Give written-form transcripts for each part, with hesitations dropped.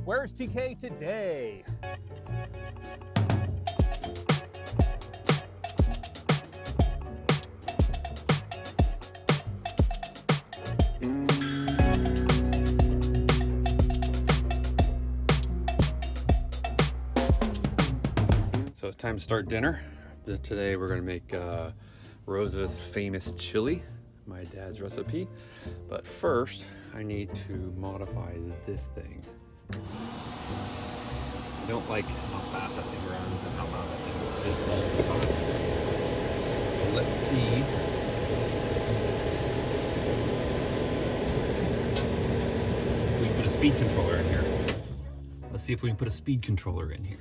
Where's TK today? So it's time to start dinner. Today we're gonna make Rosa's famous chili, my dad's recipe. But first, I need to modify this thing. I don't like how fast that thing runs and how loud that thing is all the time. So let's see. If we can put a speed controller in here. Let's see if we can put a speed controller in here.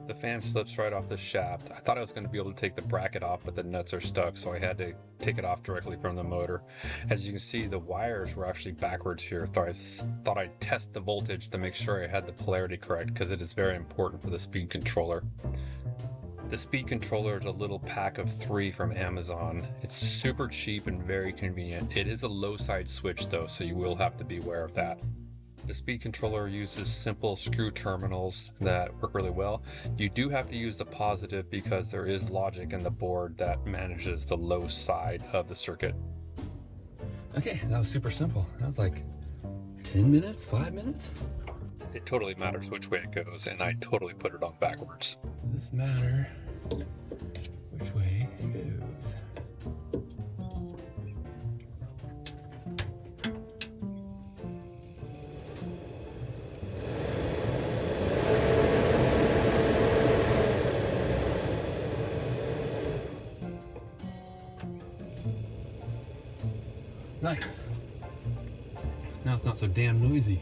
The fan slips right off the shaft. I thought I was going to be able to take the bracket off, but the nuts are stuck, so I had to take it off directly from the motor. As you can see, the wires were actually backwards here. Thought I'd test the voltage to make sure I had the polarity correct, because it is very important for the speed controller. The speed controller is a little pack of 3 from Amazon. It's super cheap and very convenient. It is a low side switch though, so you will have to be aware of that. The speed controller uses simple screw terminals that work really well. You do have to use the positive because there is logic in the board that manages the low side of the circuit. Okay, that was super simple. That was like 10 minutes, 5 minutes? It totally matters which way it goes, and I totally put it on backwards. Does this matter which way it goes? Nice. Now it's not so damn noisy.